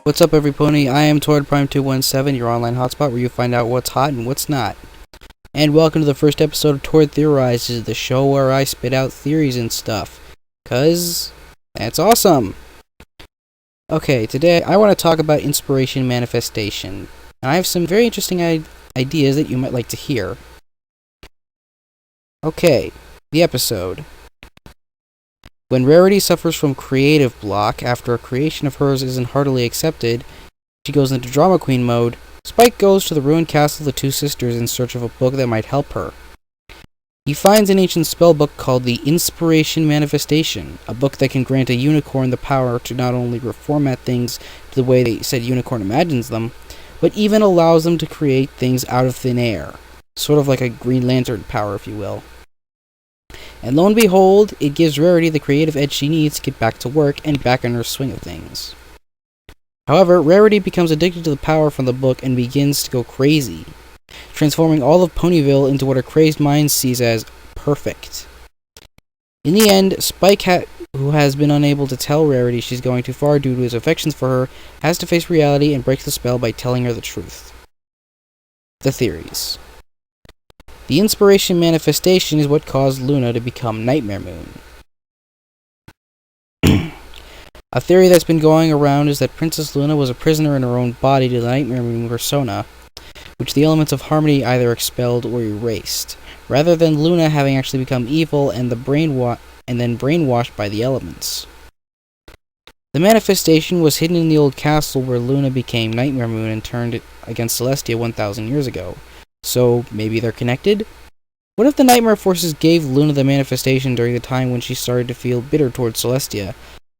What's up, every pony? I am TorridPrime217, your online hotspot where you find out what's hot and what's not. And welcome to the first episode of TorridTheorizes, the show where I spit out theories and stuff. 'Cause that's awesome! Okay, today I want to talk about inspiration manifestation. And I have some very interesting ideas that you might like to hear. Okay, the episode. When Rarity suffers from creative block after a creation of hers isn't heartily accepted, she goes into drama queen mode. Spike goes to the ruined castle of the two sisters in search of a book that might help her. He finds an ancient spell book called the Inspiration Manifestation, a book that can grant a unicorn the power to not only reformat things to the way they said unicorn imagines them, but even allows them to create things out of thin air, sort of like a Green Lantern power, if you will. And lo and behold, it gives Rarity the creative edge she needs to get back to work and back in her swing of things. However, Rarity becomes addicted to the power from the book and begins to go crazy, transforming all of Ponyville into what her crazed mind sees as perfect. In the end, Spike, who has been unable to tell Rarity she's going too far due to his affections for her, has to face reality and breaks the spell by telling her the truth. The theories. The Inspiration Manifestation is what caused Luna to become Nightmare Moon. A theory that's been going around is that Princess Luna was a prisoner in her own body to the Nightmare Moon persona, which the elements of harmony either expelled or erased, rather than Luna having actually become evil and then brainwashed by the elements. The manifestation was hidden in the old castle where Luna became Nightmare Moon and turned against Celestia 1,000 years ago. So, maybe they're connected? What if the Nightmare Forces gave Luna the manifestation during the time when she started to feel bitter towards Celestia,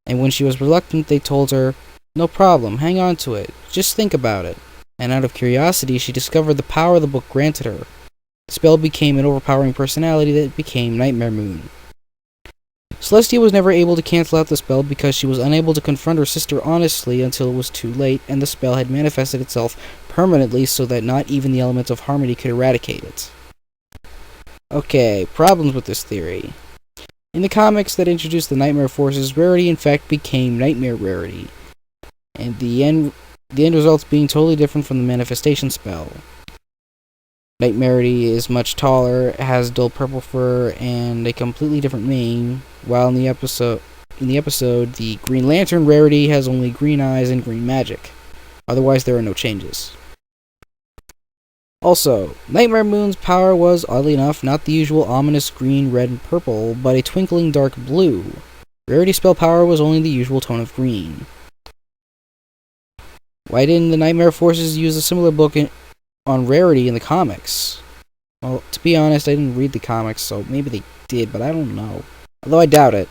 and when she was reluctant they told her, "No problem, hang on to it, just think about it." And out of curiosity she discovered the power the book granted her. The spell became an overpowering personality that became Nightmare Moon. Celestia was never able to cancel out the spell because she was unable to confront her sister honestly until it was too late, and the spell had manifested itself permanently so that not even the elements of harmony could eradicate it. Okay, problems with this theory. In the comics that introduced the Nightmare Forces, Rarity in fact became Nightmare Rarity, and the end results being totally different from the manifestation spell. Nightmarity is much taller, has dull purple fur, and a completely different mane, while in the episode, the Green Lantern Rarity has only green eyes and green magic. Otherwise, there are no changes. Also, Nightmare Moon's power was, oddly enough, not the usual ominous green, red, and purple, but a twinkling dark blue. Rarity's spell power was only the usual tone of green. Why didn't the Nightmare Forces use a similar book on Rarity in the comics? Well, to be honest, I didn't read the comics, so maybe they did, but I don't know. Although I doubt it.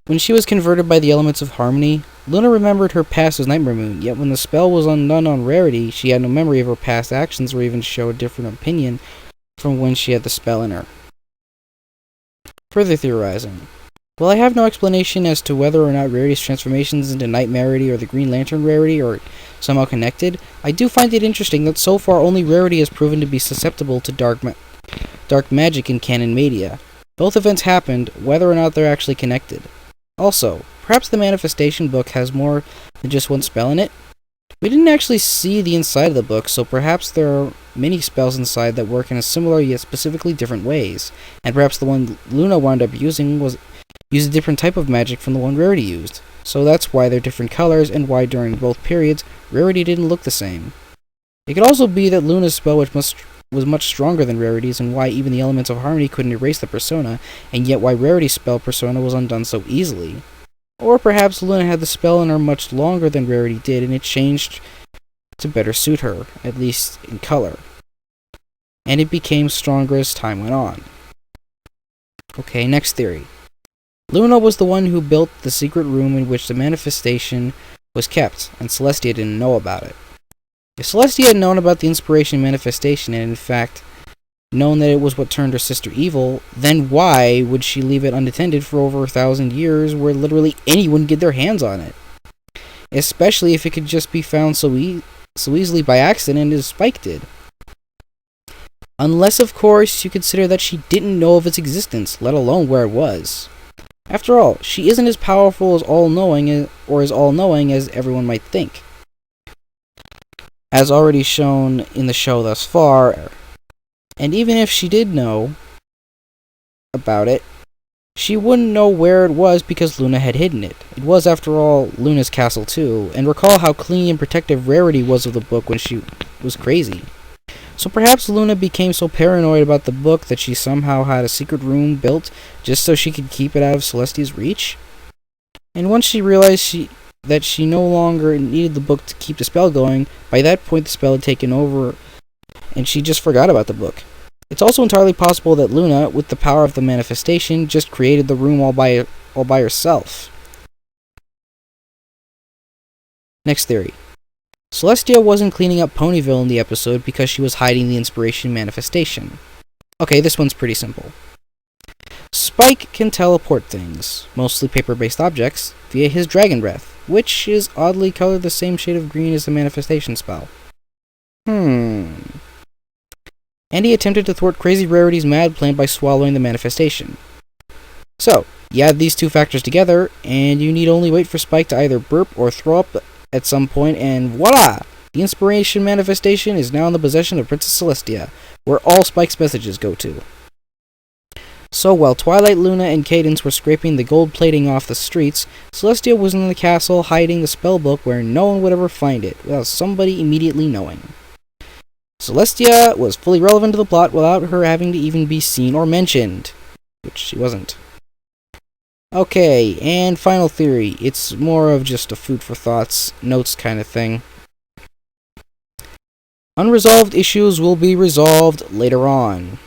When she was converted by the elements of harmony, Luna remembered her past as Nightmare Moon, yet when the spell was undone on Rarity, she had no memory of her past actions or even showed a different opinion from when she had the spell in her. Further theorizing. While I have no explanation as to whether or not Rarity's transformations into Nightmarity or the Green Lantern Rarity are somehow connected, I do find it interesting that so far only Rarity has proven to be susceptible to dark magic in canon media. Both events happened, whether or not they're actually connected. Also, perhaps the manifestation book has more than just one spell in it? We didn't actually see the inside of the book, so perhaps there are many spells inside that work in a similar yet specifically different ways, and perhaps the one Luna wound up using used a different type of magic from the one Rarity used. So that's why they're different colors, and why during both periods, Rarity didn't look the same. It could also be that Luna's spell was much stronger than Rarity's, and why even the elements of harmony couldn't erase the persona, and yet why Rarity's spell persona was undone so easily. Or perhaps Luna had the spell in her much longer than Rarity did, and it changed to better suit her, at least in color. And it became stronger as time went on. Okay, next theory. Luna was the one who built the secret room in which the manifestation was kept, and Celestia didn't know about it. If Celestia had known about the Inspiration Manifestation, and in fact known that it was what turned her sister evil, then why would she leave it unattended for over 1,000 years where literally anyone could get their hands on it? Especially if it could just be found so easily by accident as Spike did. Unless, of course, you consider that she didn't know of its existence, let alone where it was. After all, she isn't as powerful as all-knowing or as all-knowing as everyone might think. As already shown in the show thus far, and even if she did know about it, she wouldn't know where it was because Luna had hidden it. It was, after all, Luna's castle too, and recall how clean and protective Rarity was of the book when she was crazy. So perhaps Luna became so paranoid about the book that she somehow had a secret room built just so she could keep it out of Celestia's reach? And once she realized that she no longer needed the book to keep the spell going, by that point the spell had taken over and she just forgot about the book. It's also entirely possible that Luna, with the power of the manifestation, just created the room all by herself. Next theory. Celestia wasn't cleaning up Ponyville in the episode because she was hiding the Inspiration manifestation. Okay, this one's pretty simple. Spike can teleport things, mostly paper-based objects, via his dragon breath, which is oddly colored the same shade of green as the manifestation spell. And he attempted to thwart Crazy Rarity's mad plan by swallowing the manifestation. So, you add these two factors together, and you need only wait for Spike to either burp or throw up at some point, and voila! The Inspiration manifestation is now in the possession of Princess Celestia, where all Spike's messages go to. So while Twilight, Luna, and Cadance were scraping the gold plating off the streets, Celestia was in the castle hiding the spellbook where no one would ever find it, without somebody immediately knowing. Celestia was fully relevant to the plot without her having to even be seen or mentioned, which she wasn't. Okay, and final theory. It's more of just a food for thoughts, notes kind of thing. Unresolved issues will be resolved later on.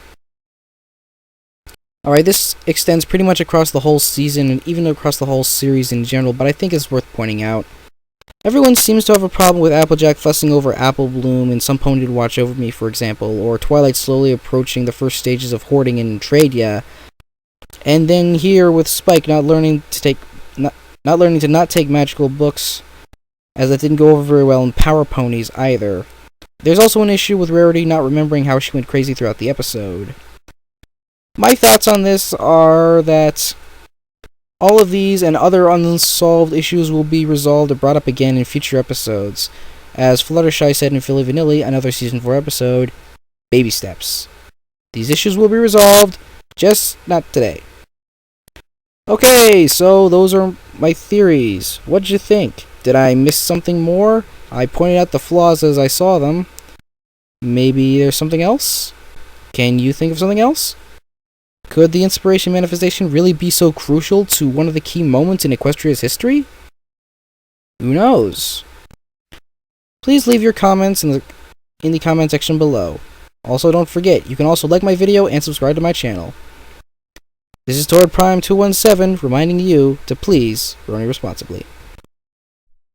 Alright, this extends pretty much across the whole season and even across the whole series in general, but I think it's worth pointing out. Everyone seems to have a problem with Applejack fussing over Apple Bloom and Some Pony to Watch Over Me, for example, or Twilight slowly approaching the first stages of hoarding in Tradia. And then here with Spike not learning to not take magical books, as that didn't go over very well in Power Ponies either. There's also an issue with Rarity not remembering how she went crazy throughout the episode. My thoughts on this are that all of these and other unsolved issues will be resolved or brought up again in future episodes. As Fluttershy said in Philly Vanilli, another Season 4 episode, baby steps. These issues will be resolved, just not today. Okay, so those are my theories. What'd you think? Did I miss something more? I pointed out the flaws as I saw them. Maybe there's something else? Can you think of something else? Could the Inspiration manifestation really be so crucial to one of the key moments in Equestria's history? Who knows? Please leave your comments in the comment section below. Also, don't forget, you can also like my video and subscribe to my channel. This is Torrid Prime 217 reminding you to please run responsibly.